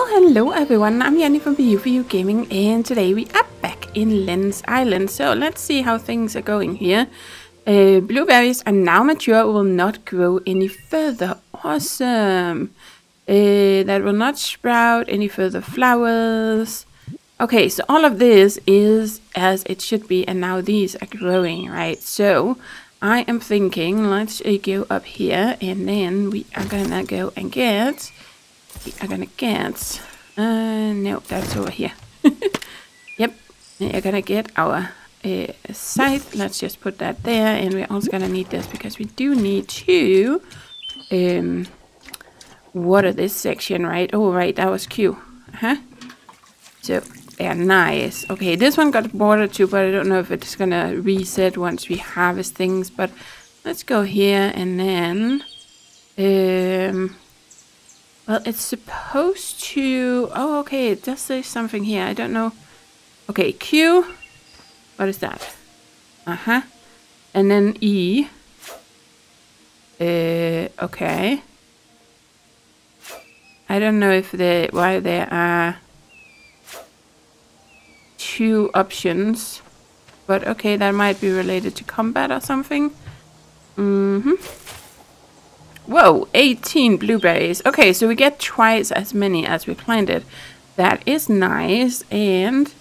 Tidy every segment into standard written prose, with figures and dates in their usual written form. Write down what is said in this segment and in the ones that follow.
Hello everyone, I'm Yeti from BU4U Gaming, and today we are back in Len's Island. So let's see how things are going here. Blueberries are now mature, will not grow any further. Awesome. That will not sprout any further flowers. Okay, so all of this is as it should be, and now these are growing, right? So I am thinking, let's go up here, and then we are gonna go and get... no, that's over here. Yep, we're gonna get our scythe. Let's just put that there, and we're also gonna need this because we do need to water this section, right? Oh, right, that was Q. So, yeah, nice. Okay, this one got watered too, but I don't know if it's gonna reset once we harvest things. But let's go here, and then well, it's supposed to... Oh, okay, it does say something here. I don't know. Okay, Q. What is that? And then E. Okay. I don't know if why there are two options. But okay, that might be related to combat or something. Whoa, 18 blueberries. Okay, so we get twice as many as we planted. That is nice. And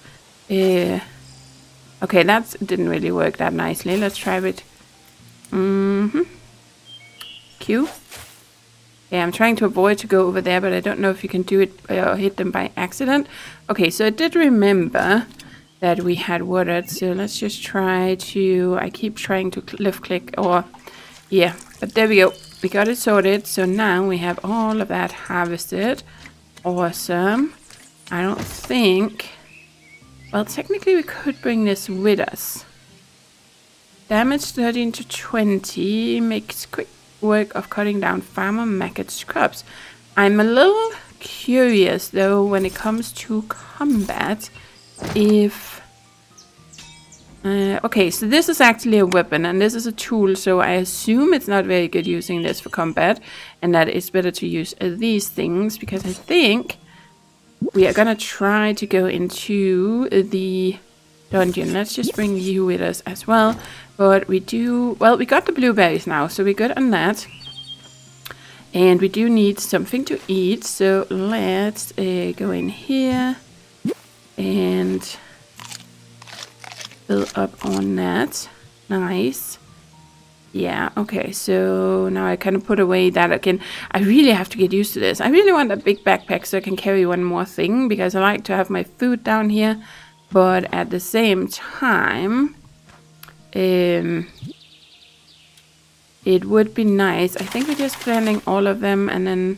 okay, that didn't really work that nicely. Let's try it. Q. Yeah, I'm trying to avoid to go over there, but I don't know if you can do it or hit them by accident. Okay, so I did remember that we had watered, so let's just try to... I keep trying to left click or... Yeah, but there we go. We got it sorted, so now we have all of that harvested. Awesome. I don't think... Well, technically we could bring this with us. Damage 13 to 20 makes quick work of cutting down farmer maggots crops. I'm a little curious, though, when it comes to combat, if... okay, so this is actually a weapon, and this is a tool, so I assume it's not very good using this for combat, and that it's better to use these things, because I think we are gonna try to go into the dungeon. Let's just bring you with us as well, but we do... Well, we got the blueberries now, so we're good on that, and we do need something to eat, so let's go in here, and... fill up on that. Nice. Yeah, okay, so now I kind of put away that again. I really have to get used to this. I really want a big backpack so I can carry one more thing, because I like to have my food down here, but at the same time it would be nice. I think we're just planting all of them, and then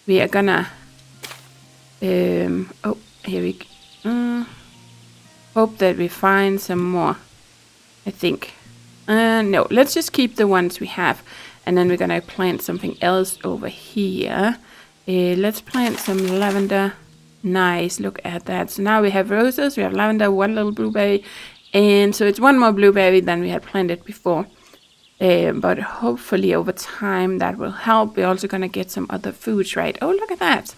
we are gonna oh, here we go. Hope that we find some more, I think. No, let's just keep the ones we have. And then we're gonna plant something else over here. Let's plant some lavender. Nice, look at that. So now we have roses, we have lavender, one little blueberry. And so it's one more blueberry than we had planted before. But hopefully over time that will help. We're also gonna get some other foods, right? Oh, look at that.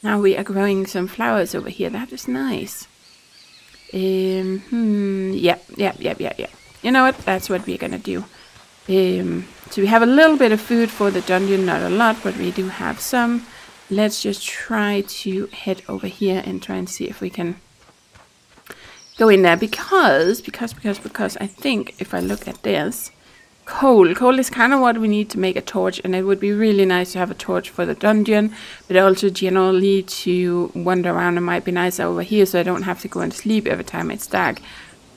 Now we are growing some flowers over here. That is nice. Yeah. You know what? That's what we're gonna do. So we have a little bit of food for the dungeon, not a lot, but we do have some. Let's just try to head over here and try and see if we can go in there, because I think if I look at this, coal is kind of what we need to make a torch, and it would be really nice to have a torch for the dungeon, but also generally to wander around. It might be nicer over here, so I don't have to go and sleep every time it's dark.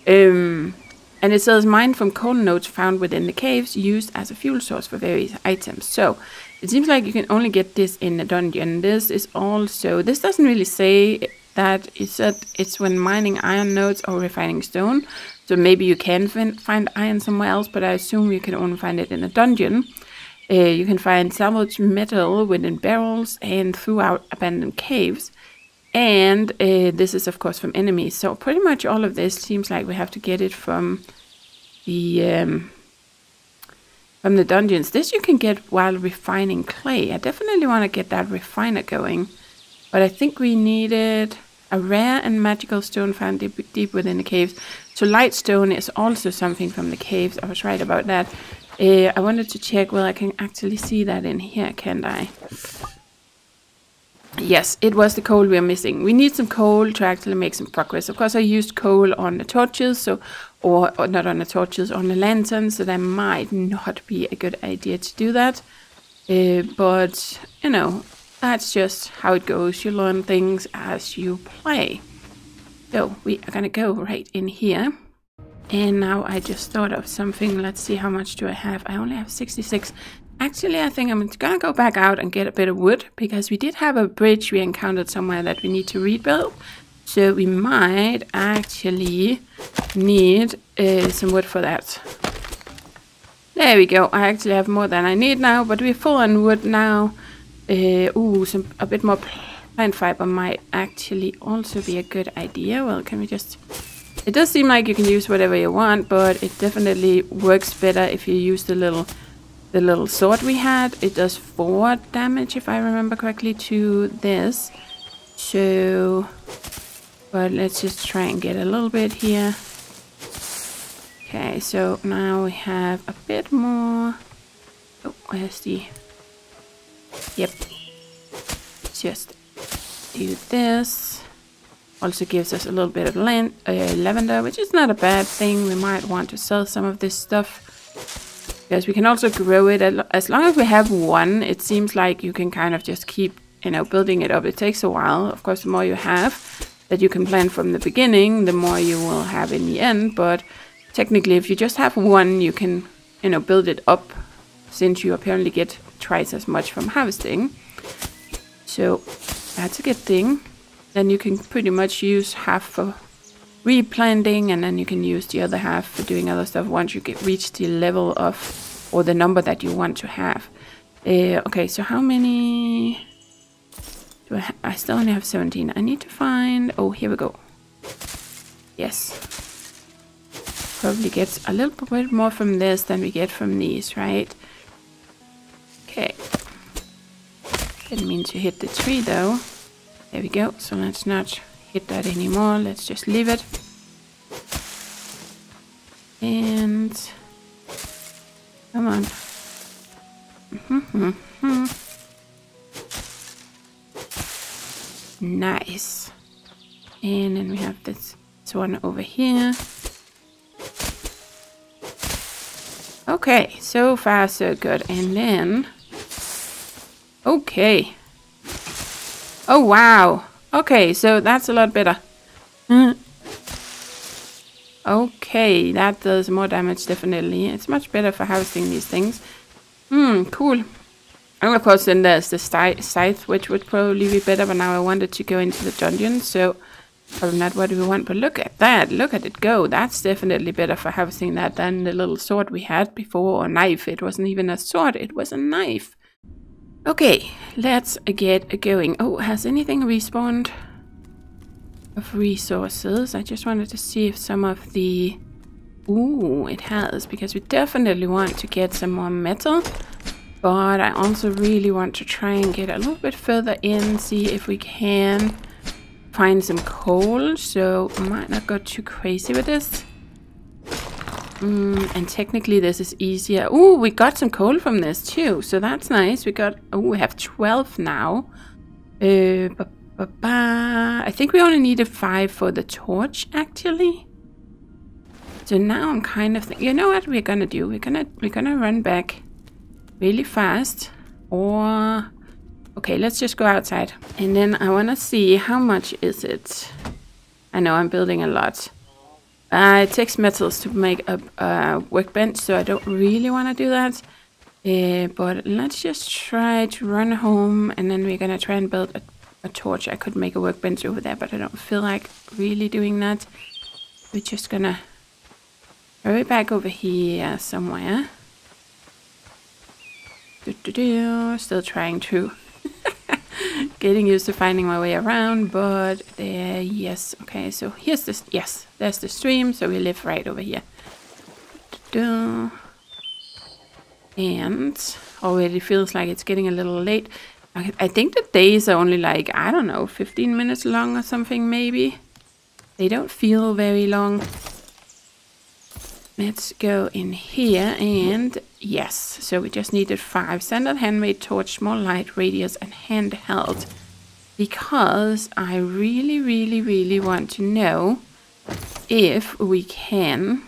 And it says mined from coal nodes found within the caves, used as a fuel source for various items. So it seems like you can only get this in the dungeon. This is also... This doesn't really say that. It said it's when mining iron nodes or refining stone. So maybe you can find iron somewhere else, but I assume you can only find it in a dungeon. You can find salvaged metal within barrels and throughout abandoned caves. And this is, of course, from enemies. So pretty much all of this seems like we have to get it from the dungeons. This you can get while refining clay. I definitely want to get that refiner going. But I think we needed a rare and magical stone found deep within the caves. So light stone is also something from the caves. I was right about that. I wanted to check whether I can actually see that in here, can't I? Yes, it was the coal we're missing. We need some coal to actually make some progress. Of course, I used coal on the torches, so or not on the torches, on the lanterns, so that might not be a good idea to do that. But, you know, that's just how it goes. You learn things as you play. So, we are gonna go right in here. And now I just thought of something. Let's see, how much do I have? I only have 66. Actually, I think I'm gonna go back out and get a bit of wood, because we did have a bridge we encountered somewhere that we need to rebuild. So we might actually need some wood for that. There we go. I actually have more than I need now, but we're full on wood now. A bit more plant fiber might actually also be a good idea. Well, can we just... It does seem like you can use whatever you want, but it definitely works better if you use the little sword we had. It does 4 damage, if I remember correctly, to this. So, but let's just try and get a little bit here. Okay, so now we have a bit more. Oh, where's the... Yep. Just do this. Also gives us a little bit of lavender, which is not a bad thing. We might want to sell some of this stuff, because we can also grow it. As long as we have one, it seems like you can kind of just keep, you know, building it up. It takes a while. Of course, the more you have that you can plant from the beginning, the more you will have in the end. But technically, if you just have one, you can, you know, build it up, since you apparently get twice as much from harvesting. So that's a good thing. Then you can pretty much use half for replanting, and then you can use the other half for doing other stuff once you reach the level of, or the number that you want to have. Okay, so how many do I have? I still only have 17. I need to find... Oh, here we go. Yes. Probably gets a little bit more from this than we get from these, right? Okay. Didn't mean to hit the tree, though. There we go. So let's not hit that anymore. Let's just leave it. And come on. Nice. And then we have this one over here. Okay, so far so good. And then... Okay. Oh, wow. Okay, so that's a lot better. Okay, that does more damage, definitely. It's much better for harvesting these things. Cool. And of course, then there's the scythe, which would probably be better, but now I wanted to go into the dungeon, so probably not what we want. But look at that. Look at it go. That's definitely better for harvesting that than the little sword we had before, or knife. It wasn't even a sword, it was a knife. Okay, let's get going. Oh, has anything respawned of resources? I just wanted to see if some of the... Ooh, it has, because we definitely want to get some more metal. But I also really want to try and get a little bit further in, see if we can find some coal. So I might not go too crazy with this. And technically this is easier. Ooh, we got some coal from this too, so that's nice. We got... Oh, we have 12 now. I think we only needed 5 for the torch, actually. So now I'm kind of... You know what we're gonna do? We're gonna run back really fast. Or... Okay, let's just go outside. And then I wanna see how much is it. I know I'm building a lot. It takes metals to make a workbench, so I don't really want to do that. But let's just try to run home, and then we're going to try and build a torch. I could make a workbench over there, but I don't feel like really doing that. We're just going to hurry back over here somewhere. Still trying to... Getting used to finding my way around, but yes. Okay, so here's this. Yes, there's the stream, so we live right over here. And already feels like it's getting a little late. I think the days are only like, I don't know, 15 minutes long or something maybe. They don't feel very long. Let's go in here and yes. So we just needed 5. Standard, handmade, torch, small light, radius and handheld. Because I really, really, really want to know if we can...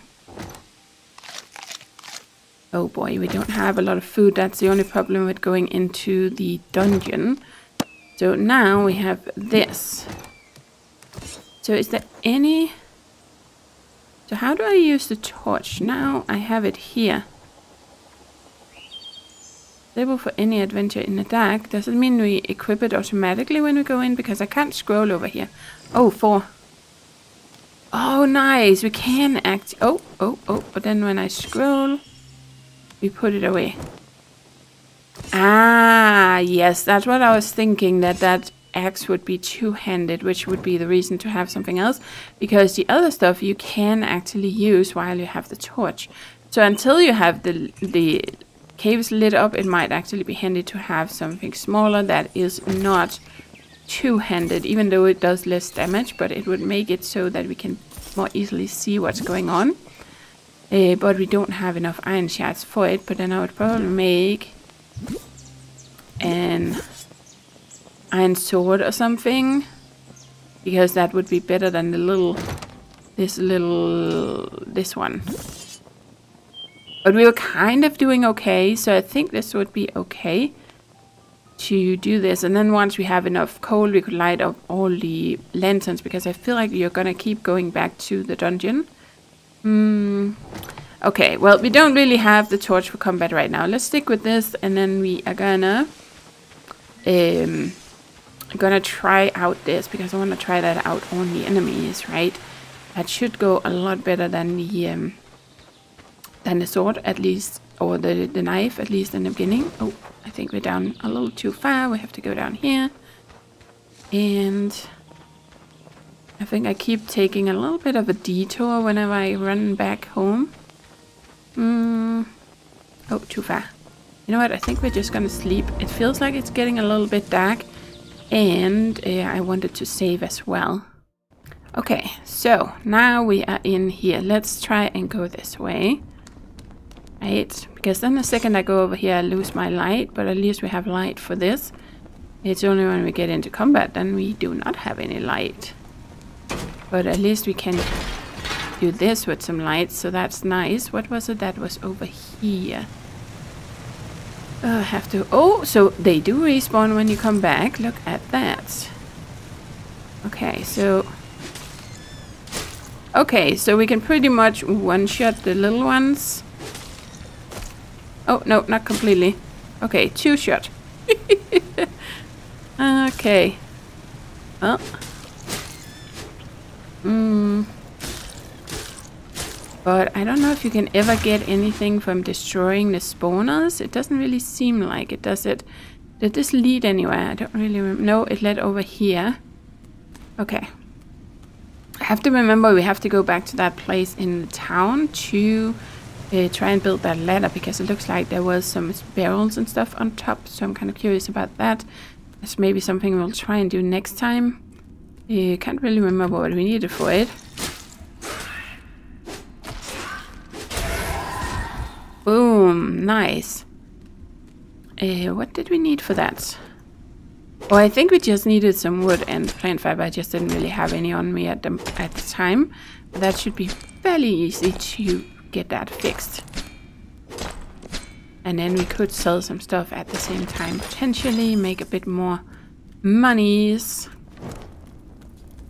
Oh boy, we don't have a lot of food. That's the only problem with going into the dungeon. So now we have this. So is there any... So how do I use the torch? Now I have it here. Stable for any adventure in the dark. Does it mean we equip it automatically when we go in? Because I can't scroll over here. Oh, 4. Oh, nice. We can act... Oh. But then when I scroll... We put it away. Ah, yes, that's what I was thinking, that axe would be two-handed, which would be the reason to have something else, because the other stuff you can actually use while you have the torch. So until you have the caves lit up, it might actually be handy to have something smaller that is not two-handed, even though it does less damage, but it would make it so that we can more easily see what's going on. But we don't have enough iron shards for it. But then I would probably make an iron sword or something, because that would be better than this one. But we were kind of doing okay, so I think this would be okay to do this. And then once we have enough coal, we could light up all the lanterns, because I feel like you're gonna keep going back to the dungeon. Okay, well, we don't really have the torch for combat right now. Let's stick with this, and then we are gonna try out this, because I want to try that out on the enemies, right? That should go a lot better than the sword, at least, or the knife, at least in the beginning. Oh, I think we're down a little too far. We have to go down here, and I think I keep taking a little bit of a detour whenever I run back home. Oh, too far. You know what? I think we're just gonna sleep. It feels like it's getting a little bit dark, and I wanted to save as well. Okay, so now we are in here. Let's try and go this way. Right, because then the second I go over here, I lose my light, but at least we have light for this. It's only when we get into combat, then we do not have any light. But at least we can do this with some lights, so that's nice. What was it that was over here? I have to... Oh, so they do respawn when you come back. Look at that. Okay, so... Okay, so we can pretty much one-shot the little ones. Oh, no, not completely. Okay, 2-shot. Okay. Oh. But I don't know if you can ever get anything from destroying the spawners. It doesn't really seem like it, does it? Did this lead anywhere? I don't really remember. No, it led over here. Okay. I have to remember we have to go back to that place in the town to try and build that ladder, because it looks like there was some barrels and stuff on top. So I'm kind of curious about that. That's maybe something we'll try and do next time. Can't really remember what we needed for it. Boom, nice. What did we need for that? Oh, I think we just needed some wood and plant fiber. I just didn't really have any on me at the time. But that should be fairly easy to get that fixed. And then we could sell some stuff at the same time, potentially make a bit more monies.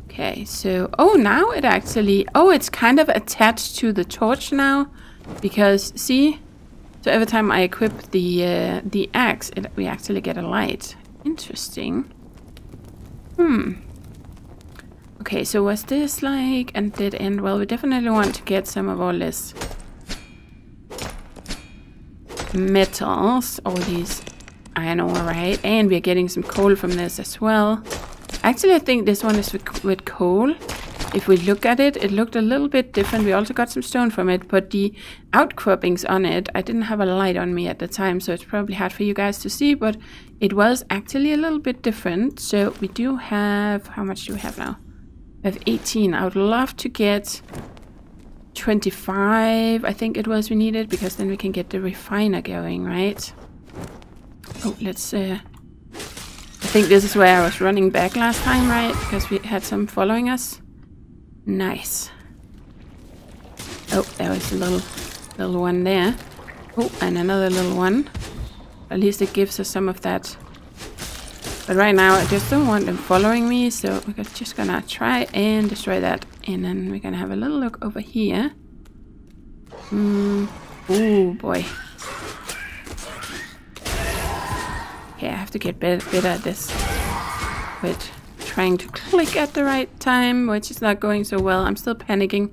Okay, so... Oh, now it actually... Oh, it's kind of attached to the torch now. Because, see... So every time I equip the axe, we actually get a light. Interesting. Okay, so was this like a dead end? Well, we definitely want to get some of all this metals, all these iron ore, right? And we're getting some coal from this as well. Actually, I think this one is with coal. if we look at it, it looked a little bit different. We also got some stone from it, but the outcroppings on it, I didn't have a light on me at the time, so it's probably hard for you guys to see, but it was actually a little bit different. So we do have, how much do we have now? We have 18. I would love to get 25, I think it was we needed, because then we can get the refiner going, right? Oh, let's I think this is where I was running back last time, right? Because we had some following us. Nice. Oh, there was a little one there. Oh, and another little one. At least it gives us some of that. But right now I just don't want them following me, so we're just gonna try and destroy that. And then we're gonna have a little look over here. Oh boy. Okay, I have to get better at this. But trying to click at the right time, which is not going so well. I'm still panicking.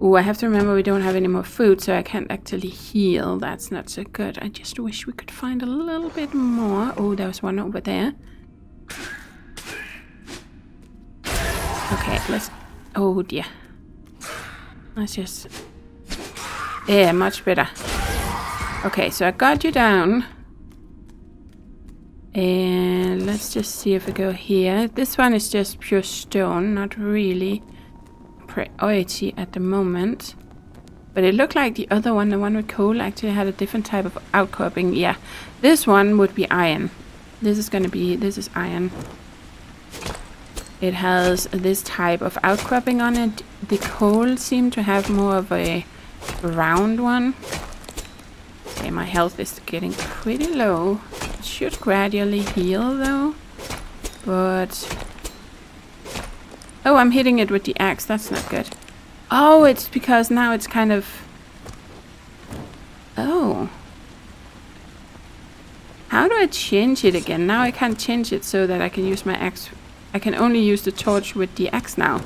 Oh, I have to remember we don't have any more food, so I can't actually heal. That's not so good. I just wish we could find a little bit more. Oh, there was one over there. Okay, let's... Oh dear. Let's just... Yeah, much better. Okay, so I got you down. And let's just see if we go here. This one is just pure stone, not really priority at the moment. But it looked like the other one, the one with coal, actually had a different type of outcropping. Yeah, this one would be iron. This is iron. It has this type of outcropping on it. The coal seemed to have more of a round one. Okay, my health is getting pretty low. It should gradually heal though. But... oh, I'm hitting it with the axe. That's not good. Oh, it's because now it's kind of... oh. How do I change it again? Now I can't change it so that I can use my axe. I can only use the torch with the axe now.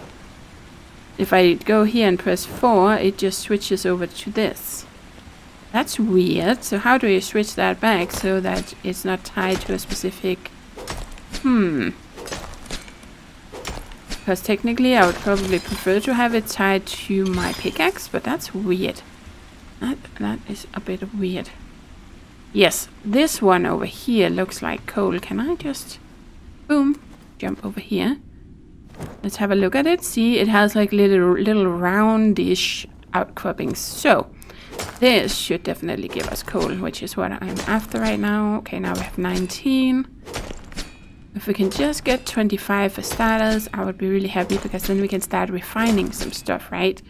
If I go here and press 4, it just switches over to this. That's weird. So how do you switch that back so that it's not tied to a specific... Because technically I would probably prefer to have it tied to my pickaxe, but that's weird. That is a bit weird. Yes, this one over here looks like coal. Can I just... boom, jump over here. Let's have a look at it. See, it has like little roundish outcroppings. So, this should definitely give us coal, which is what I'm after right now. Okay, now we have 19. If we can just get 25 for starters, I would be really happy, because then we can start refining some stuff, right?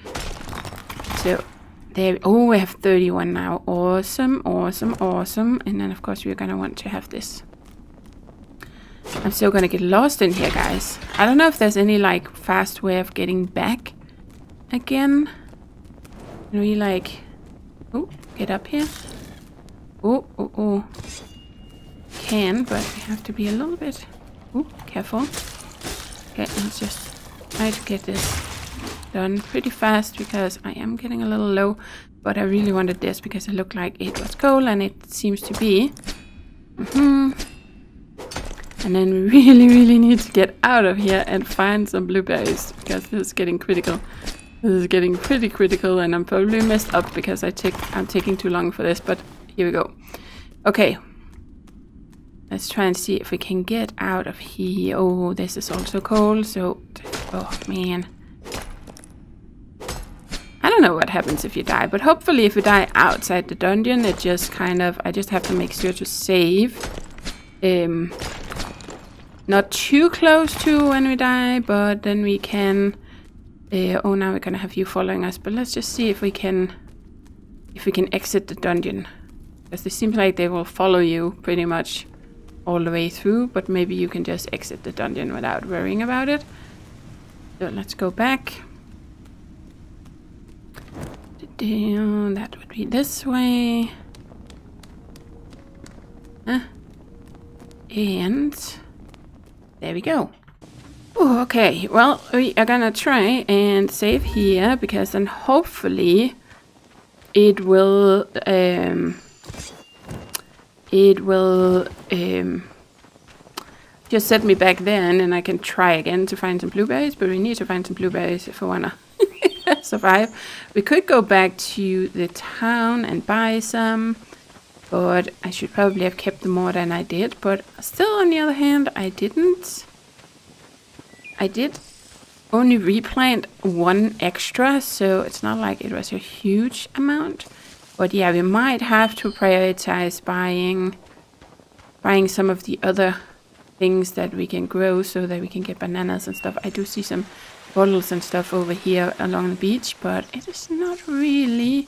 So, there... oh, we have 31 now. Awesome, awesome, awesome. And then, of course, we're gonna want to have this. I'm still gonna get lost in here, guys. I don't know if there's any, like, fast way of getting back again. Can we, like... oh, get up here. Oh, oh, oh. Can, but we have to be a little bit... oh, careful. Okay, let's just try to get this done pretty fast, because I am getting a little low. But I really wanted this because it looked like it was coal, and it seems to be. And then we really need to get out of here and find some blueberries, because this is getting critical. This is getting pretty critical, and I'm probably messed up because I'm taking too long for this, but here we go. Okay. Let's try and see if we can get out of here. Oh, this is also coal, so... oh, man. I don't know what happens if you die, but hopefully if you die outside the dungeon, it just kind of... I just have to make sure to save. Not too close to when we die, but then we can... oh, now we're gonna have you following us, but let's just see if we can exit the dungeon. Because it seems like they will follow you pretty much all the way through, but maybe you can just exit the dungeon without worrying about it. So let's go back. That would be this way. And there we go. Oh, okay, well, we are gonna try and save here, because then hopefully it will just set me back there, and then I can try again to find some blueberries. But we need to find some blueberries if we wanna survive. We could go back to the town and buy some, but I should probably have kept them more than I did. But still, on the other hand, I didn't. I did only replant one extra, so it's not like it was a huge amount. But yeah, we might have to prioritize buying some of the other things that we can grow so that we can get bananas and stuff. I do see some bottles and stuff over here along the beach, but it is not really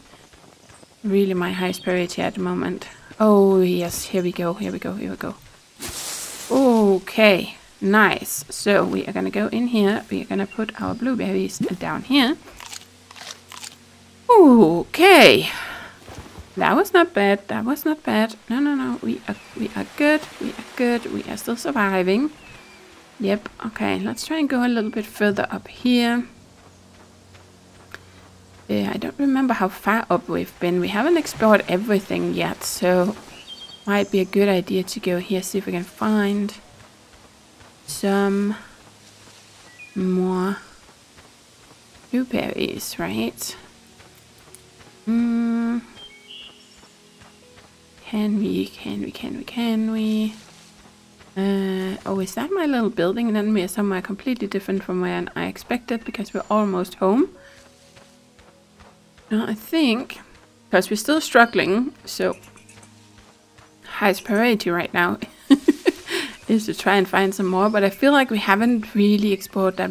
my highest priority at the moment. Oh yes, here we go. Okay, nice. So we are gonna go in here. We are gonna put our blueberries down here. Okay, that was not bad. No. We are good. We are still surviving. Yep. Okay, let's try and go a little bit further up here. I don't remember how far up we've been. We haven't explored everything yet, so might be a good idea to go here, see if we can find some more blueberries, right? Can we? Oh, is that my little building? And then we are somewhere completely different from where I expected, because we're almost home. No, I think, because we're still struggling, so highest priority right now is to try and find some more. But I feel like we haven't really explored that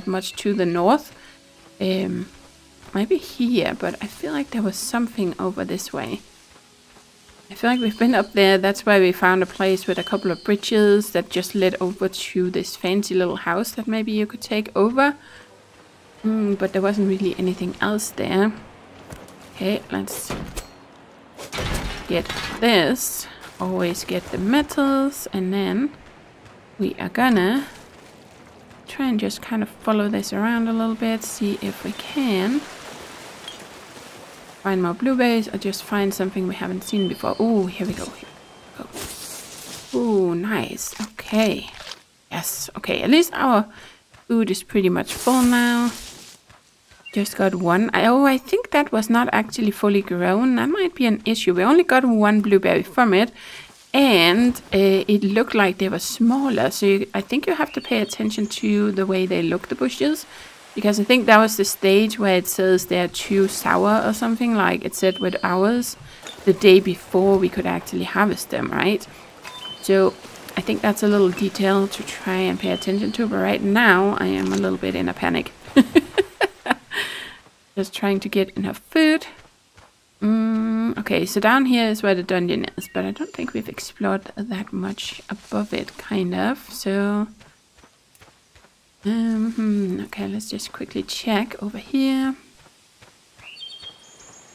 much to the north. Maybe here, but I feel like there was something over this way. I feel like we've been up there. That's why we found a place with a couple of bridges that just led over to this fancy little house that maybe you could take over. But there wasn't really anything else there. Okay, let's get this. Always get the metals, and then we are gonna try and just kind of follow this around a little bit, see if we can find more blueberries or just find something we haven't seen before. Oh, here we go. Oh, nice. Okay. Yes. Okay, at least our food is pretty much full now. Just got one. I think that was not actually fully grown. That might be an issue. We only got one blueberry from it, and it looked like they were smaller. So I think you have to pay attention to the way they look, the bushes, because I think that was the stage where it says they're too sour or something, like it said with ours the day before we could actually harvest them, right? So I think that's a little detail to try and pay attention to. But right now I am a little bit in a panic. Just trying to get enough food. Okay, so down here is where the dungeon is, but I don't think we've explored that much above it, kind of. So, okay, let's just quickly check over here.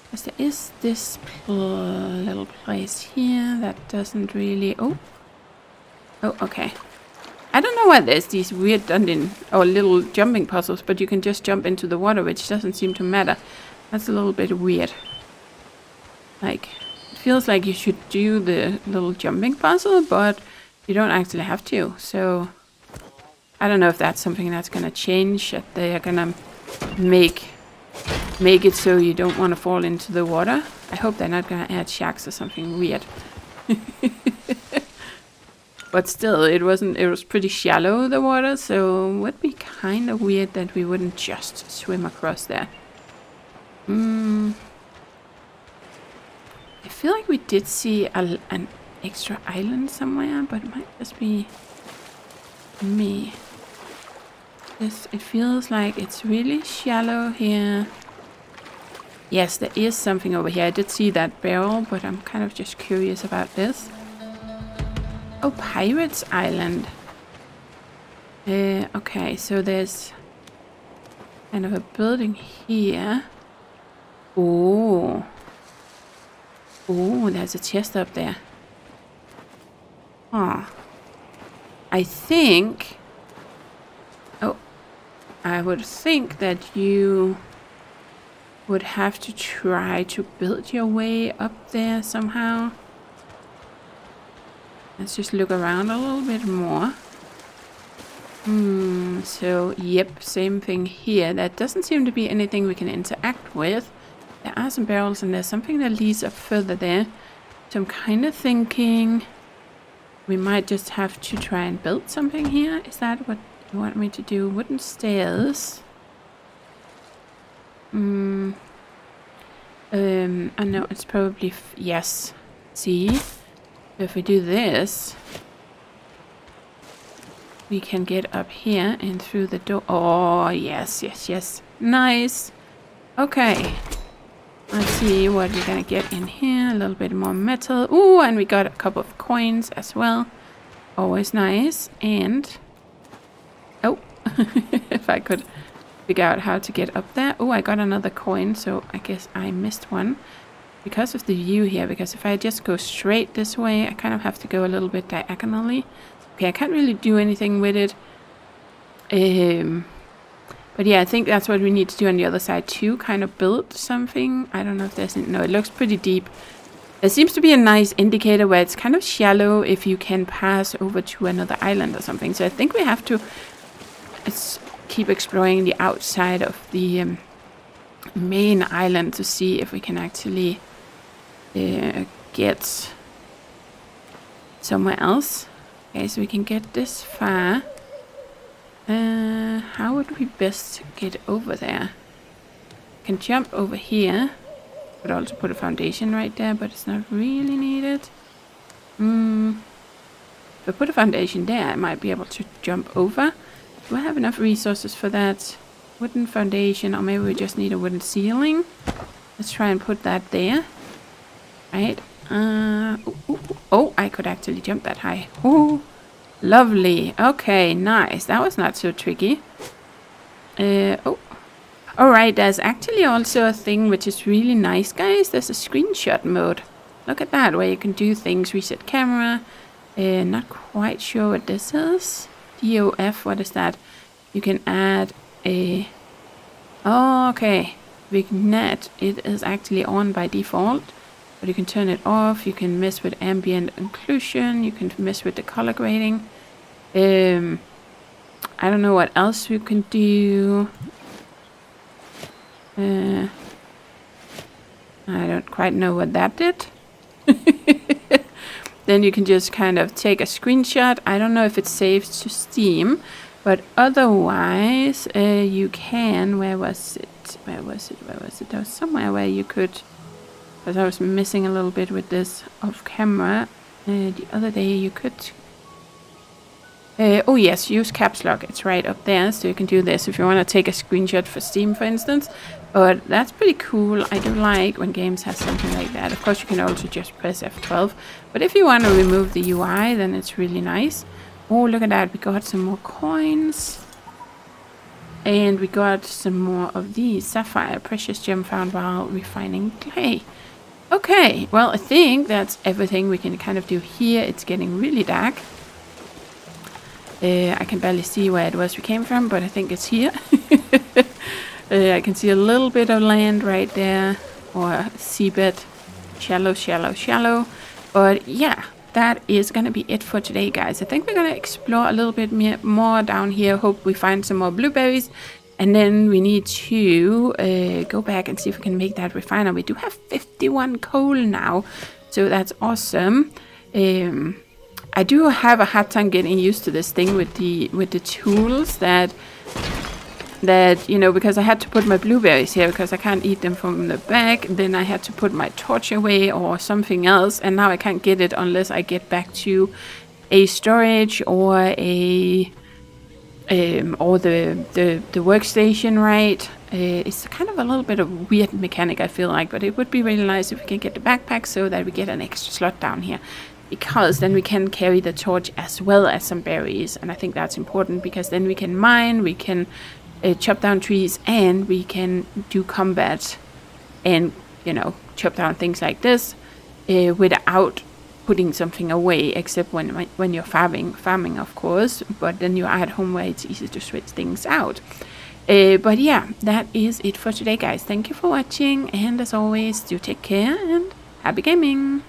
Because there is this little place here that doesn't really... Oh, okay. I don't know why there's these weird dungeon or little jumping puzzles, but you can just jump into the water, which doesn't seem to matter. That's a little bit weird. Like, it feels like you should do the little jumping puzzle, but you don't actually have to. So, I don't know if that's something that's gonna change, that they are gonna make it so you don't want to fall into the water. I hope they're not gonna add sharks or something weird. But still, it was pretty shallow, the water, so it would be kind of weird that we wouldn't just swim across there. I feel like we did see an extra island somewhere, but it might just be me. It feels like it's really shallow here. Yes, there is something over here. I did see that barrel, but I'm kind of just curious about this. Oh, Pirates Island. Okay, so there's kind of a building here. Oh, there's a chest up there. Huh. I think... Oh, I would think that you would have to try to build your way up there somehow. Let's just look around a little bit more. So, yep, same thing here. That doesn't seem to be anything we can interact with. There are some barrels and there's something that leads up further there. So I'm kind of thinking we might just have to try and build something here. Is that what you want me to do? Wooden stairs. I know it's probably... yes. See? If we do this... we can get up here and through the door. Oh, yes, yes, yes. Nice. Okay. Let's see what we're gonna get in here. A little bit more metal. Ooh, and we got a couple of coins as well. Always nice. And... oh, if I could figure out how to get up there. Oh, I got another coin, so I guess I missed one. Because of the view here, because if I just go straight this way, I kind of have to go a little bit diagonally. Okay, I can't really do anything with it. But yeah, I think that's what we need to do on the other side too. Kind of build something. I don't know if there's... no, it looks pretty deep. There seems to be a nice indicator where it's kind of shallow if you can pass over to another island or something. So I think we have to keep exploring the outside of the main island to see if we can actually get somewhere else. Okay, so we can get this far. How would we best get over there? Can jump over here. Could also put a foundation right there, but it's not really needed. If I put a foundation there, I might be able to jump over. Do I have enough resources for that? Wooden foundation, or maybe we just need a wooden ceiling. Let's try and put that there. Right. Oh, I could actually jump that high. Ooh, lovely. Okay, nice. That was not so tricky. Oh. Alright, there's actually also a thing which is really nice, guys. There's a screenshot mode. Look at that, where you can do things. Reset camera. Not quite sure what this is. DOF, what is that? You can add a... oh, okay. Vignette. It is actually on by default. But you can turn it off. You can mess with ambient occlusion. You can mess with the color grading. I don't know what else we can do. I don't quite know what that did. Then you can just kind of take a screenshot. I don't know if it's saved to Steam, but otherwise you can... where was it? Where was it? Where was it? There was somewhere where you could... because I was missing a little bit with this off camera. The other day you could... oh yes, use caps lock. It's right up there, so you can do this if you want to take a screenshot for Steam, for instance. But that's pretty cool. I do like when games have something like that. Of course, you can also just press F12. But if you want to remove the UI, then it's really nice. Oh, look at that. We got some more coins. And we got some more of these. Sapphire, precious gem found while refining clay. Okay, well, I think that's everything we can kind of do here. It's getting really dark. I can barely see where it was we came from, but I think it's here. I can see a little bit of land right there, or seabed. Shallow, shallow, shallow. But yeah, that is going to be it for today, guys. I think we're going to explore a little bit more down here. Hope we find some more blueberries. And then we need to go back and see if we can make that refiner. We do have 51 coal now, so that's awesome. I do have a hard time getting used to this thing with the tools that you know, because I had to put my blueberries here because I can't eat them from the bag. Then I had to put my torch away or something else, and now I can't get it unless I get back to a storage or a or the workstation, right? It's kind of a little bit of a weird mechanic, I feel like, but it would be really nice if we can get the backpack so that we get an extra slot down here, because then we can carry the torch as well as some berries, and I think that's important because then we can mine, we can chop down trees, and we can do combat and, you know, chop down things like this without putting something away, except when you're farming, of course, but then you're at home where it's easy to switch things out. But yeah, that is it for today, guys. Thank you for watching, and as always, do take care and happy gaming.